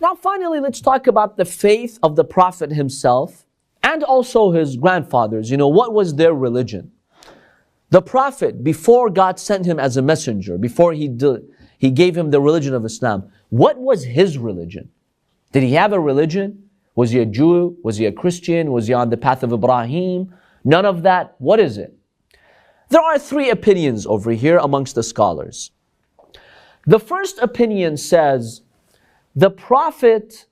Now finally, let's talk about the faith of the Prophet himself and also his grandfathers. You know, what was their religion? The Prophet, before God sent him as a messenger, before he gave him the religion of Islam, what was his religion? Did he have a religion? Was he a Jew? Was he a Christian? Was he on the path of Ibrahim? None of that. What is it? There are three opinions over here amongst the scholars. The first opinion says the Prophet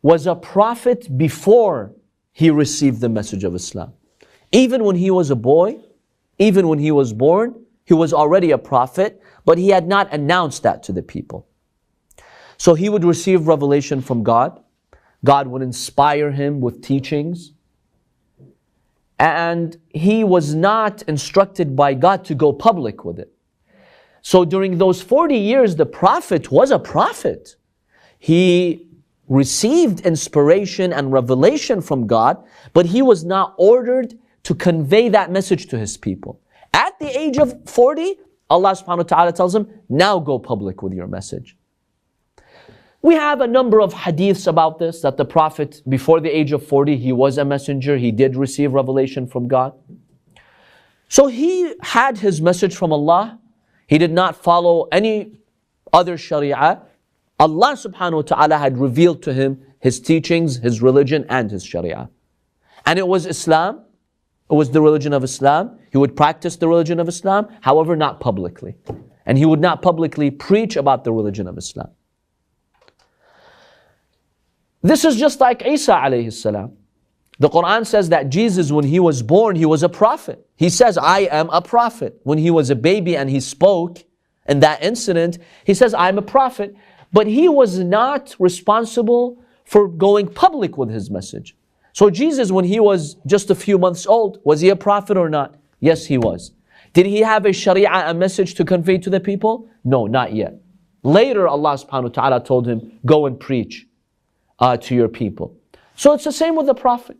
was a prophet before he received the message of Islam. Even when he was a boy, even when he was born, he was already a prophet, but he had not announced that to the people. So he would receive revelation from God. God would inspire him with teachings. And he was not instructed by God to go public with it. So during those 40 years, the Prophet was a prophet. He received inspiration and revelation from God, but he was not ordered to convey that message to his people. At the age of 40, Allah subhanahu wa ta'ala tells him, now go public with your message. We have a number of hadiths about this, that the Prophet, before the age of 40, he was a messenger, he did receive revelation from God. So he had his message from Allah. He did not follow any other sharia. Allah subhanahu wa ta'ala had revealed to him his teachings, his religion, and his sharia. And it was Islam. It was the religion of Islam. He would practice the religion of Islam, however, not publicly. And he would not publicly preach about the religion of Islam. This is just like Isa alayhi salam. The Quran says that Jesus, when he was born, he was a prophet. He says, I am a prophet. When he was a baby and he spoke in that incident, he says, I'm a prophet. But he was not responsible for going public with his message. So Jesus, when he was just a few months old, was he a prophet or not? Yes, he was. Did he have a sharia, a message to convey to the people? No, not yet. Later, Allah subhanahu wa ta'ala told him, go and preach to your people. So it's the same with the Prophet.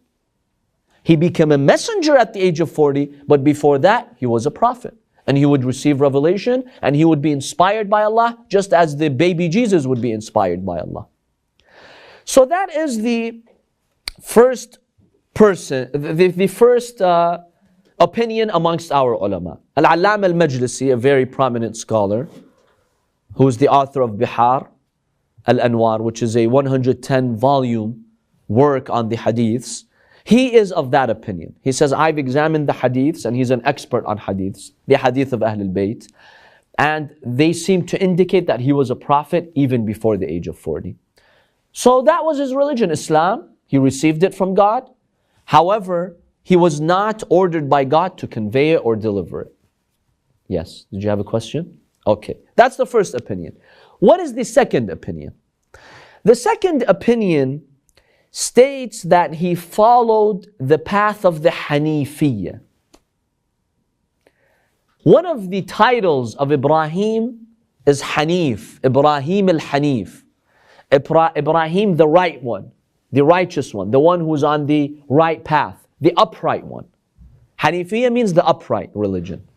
He became a messenger at the age of 40, but before that, he was a prophet. And he would receive revelation, and he would be inspired by Allah, just as the baby Jesus would be inspired by Allah. So that is the first person, the first opinion amongst our ulama. Al-Allama al-Majlisi, a very prominent scholar, who is the author of Bihar al-Anwar, which is a 110-volume work on the hadiths. He is of that opinion. He says, I've examined the hadiths, and he's an expert on hadiths, the hadith of Ahlul Bayt, and they seem to indicate that he was a prophet even before the age of 40. So that was his religion, Islam. He received it from God. However, he was not ordered by God to convey it or deliver it. Yes, did you have a question? Okay, that's the first opinion. What is the second opinion? The second opinion states that he followed the path of the Hanifiyya. One of the titles of Ibrahim is Hanif, Ibrahim al-Hanif. Ibrahim, the right one, the righteous one, the one who's on the right path, the upright one. Hanifiyya means the upright religion.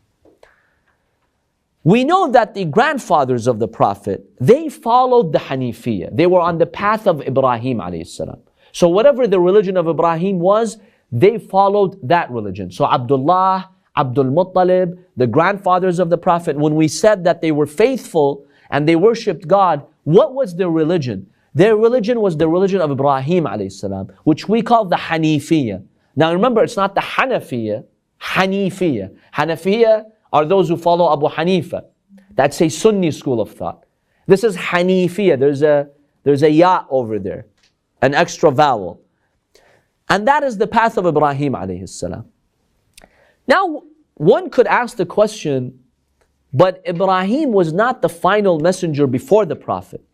We know that the grandfathers of the Prophet, they followed the Hanifiyya. They were on the path of Ibrahim alayhi salam. So whatever the religion of Ibrahim was, they followed that religion. So Abdullah, Abdul Muttalib, the grandfathers of the Prophet, when we said that they were faithful and they worshipped God, what was their religion? Their religion was the religion of Ibrahim alayhi salam, which we call the Hanifiyya. Now remember, it's not the Hanafiyya, Hanifiyya. Hanafiyya are those who follow Abu Hanifa. That's a Sunni school of thought. This is Hanifiyya. There's a ya over there, an extra vowel. And that is the path of Ibrahim alayhi salam. Now, one could ask the question, but Ibrahim was not the final messenger before the Prophet.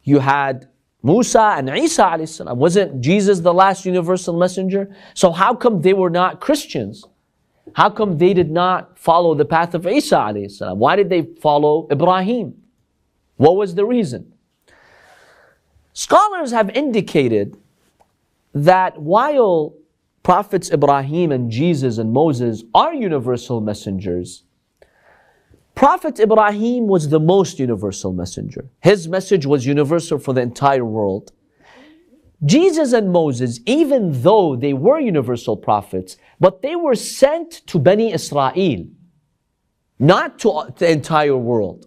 You had Musa and Isa alayhi salam. Wasn't Jesus the last universal messenger? So how come they were not Christians? How come they did not follow the path of Isa alayhi salam? Why did they follow Ibrahim? What was the reason? Scholars have indicated that while prophets Ibrahim and Jesus and Moses are universal messengers, Prophet Ibrahim was the most universal messenger. His message was universal for the entire world. Jesus and Moses, even though they were universal prophets, but they were sent to Bani Israel, not to the entire world.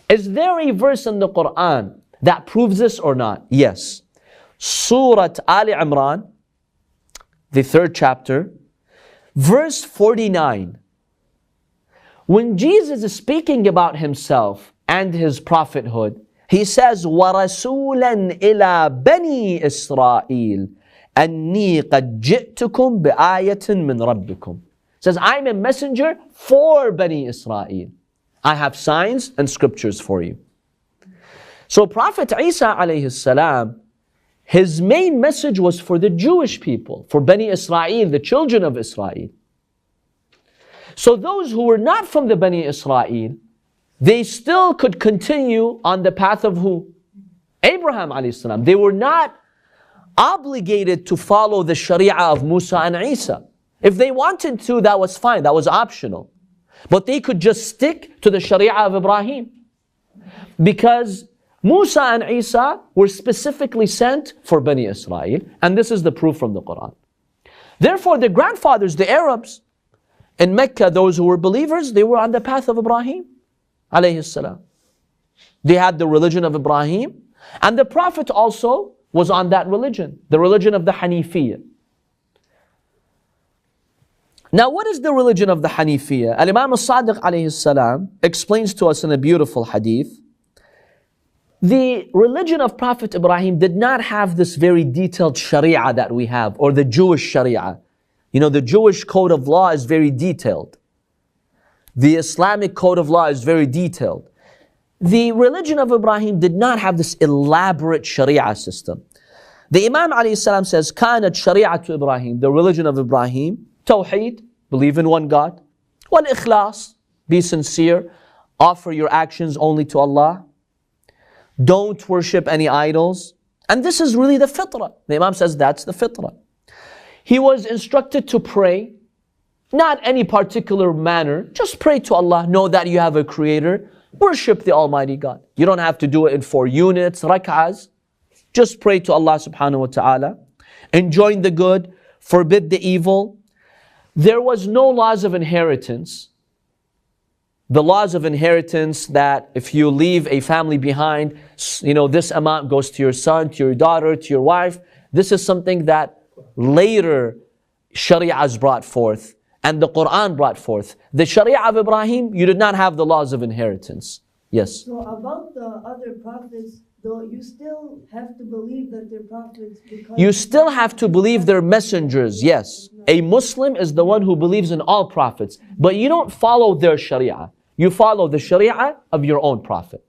Is there a verse in the Quran that proves this or not? Yes. Surah Ali Imran, the 3rd chapter, verse 49. When Jesus is speaking about himself and his prophethood, he says, وَرَسُولًا إِلَى بَنِي إِسْرَائِيلَ أَنِّي قَدْ جِئْتُكُمْ بِآيَةٍ مِّن رَبِّكُمْ. Says, I'm a messenger for Bani Israel. I have signs and scriptures for you. So Prophet Isa alayhi salam, his main message was for the Jewish people, for Bani Israel, the children of Israel. So those who were not from the Bani Israel, they still could continue on the path of who? Abraham alayhi salam. They were not obligated to follow the Sharia of Musa and Isa. If they wanted to, that was fine, that was optional. But they could just stick to the Sharia of Ibrahim. Because Musa and Isa were specifically sent for Bani Israel, and this is the proof from the Quran. Therefore, the grandfathers, the Arabs, in Mecca, those who were believers, they were on the path of Ibrahim alayhi salam. They had the religion of Ibrahim, and the Prophet also was on that religion, the religion of the Hanifiyya. Now, what is the religion of the Hanifiyya? Al-Imam al-Sadiq alayhi salam explains to us in a beautiful hadith. The religion of Prophet Ibrahim did not have this very detailed Sharia that we have, or the Jewish Sharia. You know, the Jewish code of law is very detailed. The Islamic code of law is very detailed. The religion of Ibrahim did not have this elaborate Sharia system. The Imam alayhi salam says, كانت شريعة Ibrahim, the religion of Ibrahim, Tawheed, believe in one God. Wal-Ikhlas, be sincere, offer your actions only to Allah. Don't worship any idols. And this is really the fitrah. The Imam says that's the fitrah. He was instructed to pray, not any particular manner. Just pray to Allah. Know that you have a creator. Worship the Almighty God. You don't have to do it in 4 units, rak'ahs. Just pray to Allah subhanahu wa ta'ala. Enjoin the good, forbid the evil. There was no laws of inheritance. The laws of inheritance that if you leave a family behind, you know, this amount goes to your son, to your daughter, to your wife. This is something that later Sharia has brought forth and the Quran brought forth. The Sharia of Ibrahim, you did not have the laws of inheritance. Yes? So about the other prophets, though, you still have to believe that they're prophets because... You still have to believe they're messengers, yes. A Muslim is the one who believes in all prophets, but you don't follow their Sharia. You follow the Sharia of your own prophet.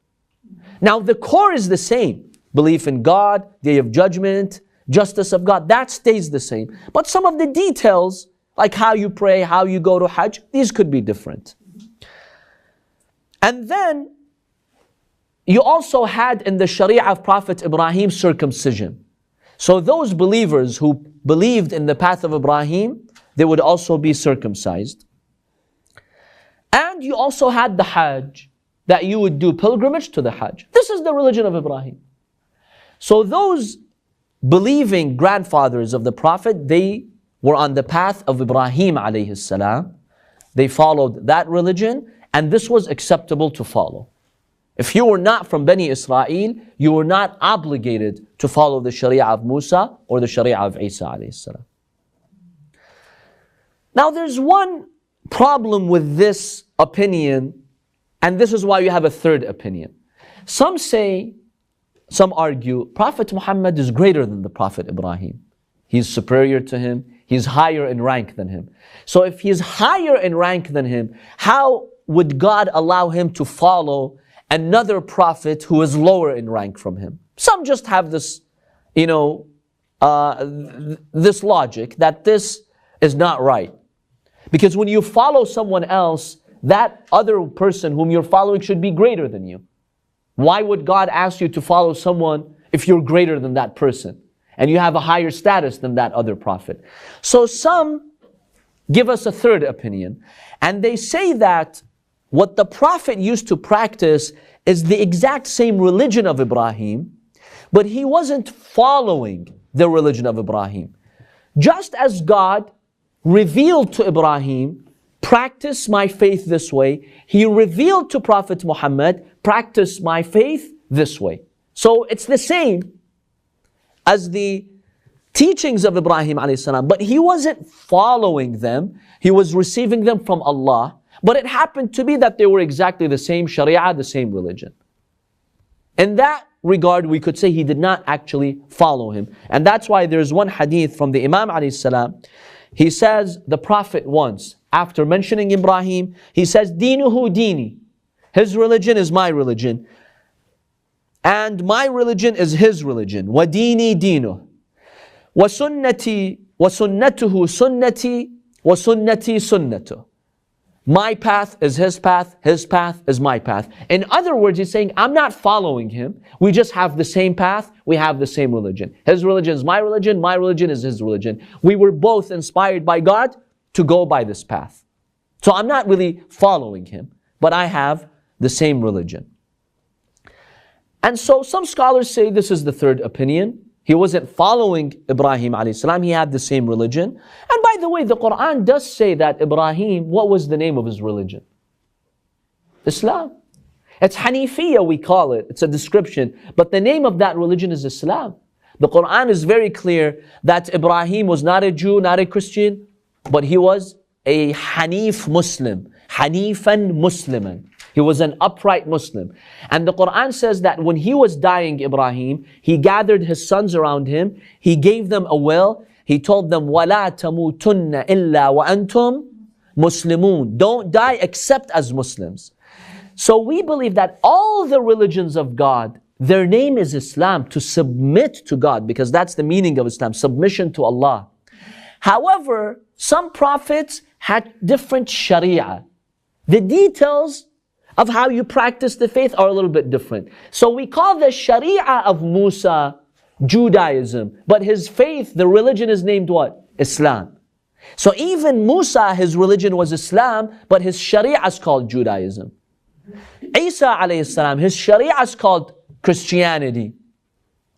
Now the core is the same. Belief in God, Day of Judgment, justice of God, that stays the same. But some of the details, like how you pray, how you go to Hajj, these could be different. And then you also had in the Sharia of Prophet Ibrahim circumcision. So those believers who believed in the path of Ibrahim, they would also be circumcised. And you also had the Hajj, that you would do pilgrimage to the Hajj. This is the religion of Ibrahim. So those believing grandfathers of the Prophet, they were on the path of Ibrahim alayhi salam. They followed that religion, and this was acceptable to follow. If you were not from Bani Israel, you were not obligated to follow the Sharia of Musa or the Sharia of Isa alayhi salam. Now there's one problem with this opinion, and this is why you have a third opinion. Some argue, Prophet Muhammad is greater than the Prophet Ibrahim. He's superior to him. He's higher in rank than him. So if he's higher in rank than him, how would God allow him to follow another prophet who is lower in rank from him? Some just have this, this logic that this is not right. Because when you follow someone else, that other person whom you're following should be greater than you. Why would God ask you to follow someone if you're greater than that person and you have a higher status than that other prophet? So some give us a third opinion, and they say that what the Prophet used to practice is the exact same religion of Ibrahim, but he wasn't following the religion of Ibrahim. Just as God revealed to Ibrahim, practice my faith this way, he revealed to Prophet Muhammad, practice my faith this way. So it's the same as the teachings of Ibrahim alayhi salam, but he wasn't following them, he was receiving them from Allah. But it happened to be that they were exactly the same sharia, the same religion. In that regard, we could say he did not actually follow him. And that's why there's one hadith from the Imam alayhi salam. He says, the Prophet once, after mentioning Ibrahim, he says, Dinuhu dini. His religion is my religion. And my religion is his religion. Wa dini dinu. Wa sunnati, wa sunnatuhu sunnati, wa sunnati sunnatu. My path is his path is my path. In other words, he's saying, I'm not following him. We just have the same path, we have the same religion. His religion is my religion is his religion. We were both inspired by God to go by this path. So I'm not really following him, but I have the same religion. And so some scholars say this is the third opinion. He wasn't following Ibrahim alayhi salam, he had the same religion. And by the way, the Quran does say that Ibrahim, what was the name of his religion? Islam. It's Hanifiyya, we call it. It's a description. But the name of that religion is Islam. The Quran is very clear that Ibrahim was not a Jew, not a Christian, but he was a Hanif Muslim. Hanifan Musliman. He was an upright Muslim. And the Quran says that when he was dying, Ibrahim, he gathered his sons around him. He gave them a will. He told them, وَلَا تَمُوتُنَّ إِلَّا وَأَنْتُمْ مُسْلِمُونَ. Don't die except as Muslims. So we believe that all the religions of God, their name is Islam, to submit to God, because that's the meaning of Islam, submission to Allah. However, some prophets had different sharia. The details of how you practice the faith are a little bit different. So we call the sharia of Musa Judaism, but his faith, the religion is named what? Islam. So even Musa, his religion was Islam, but his sharia is called Judaism. Isa alayhi salam, his sharia is called Christianity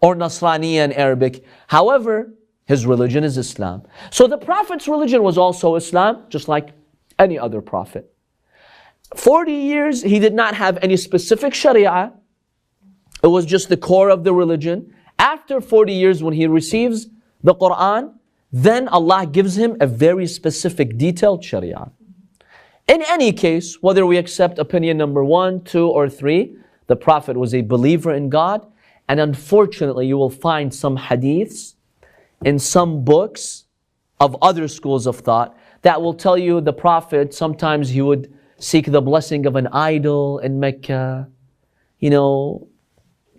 or Nasraniya in Arabic. However, his religion is Islam. So the Prophet's religion was also Islam, just like any other prophet. 40 years, he did not have any specific sharia. It was just the core of the religion. After 40 years, when he receives the Quran, then Allah gives him a very specific, detailed sharia. In any case, whether we accept opinion number 1, 2, or 3, the Prophet was a believer in God. And unfortunately, you will find some hadiths in some books of other schools of thought that will tell you the Prophet, sometimes he would seek the blessing of an idol in Mecca, to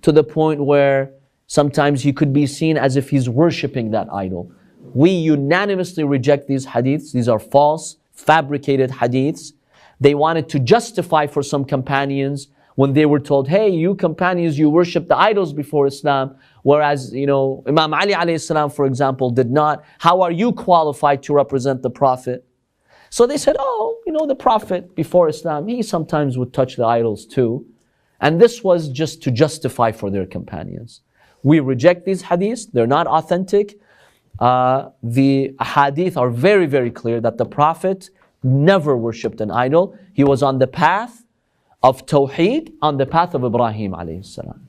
the point where sometimes he could be seen as if he's worshipping that idol. We unanimously reject these hadiths. These are false, fabricated hadiths. They wanted to justify for some companions when they were told, hey, you companions, you worship the idols before Islam, whereas, Imam Ali alayhi salam, for example, did not. How are you qualified to represent the Prophet? So they said, the Prophet before Islam, he sometimes would touch the idols too. And this was just to justify for their companions. We reject these hadiths. They're not authentic. The hadith are very, very clear that the Prophet never worshipped an idol. He was on the path of Tawheed, on the path of Ibrahim alayhi salam.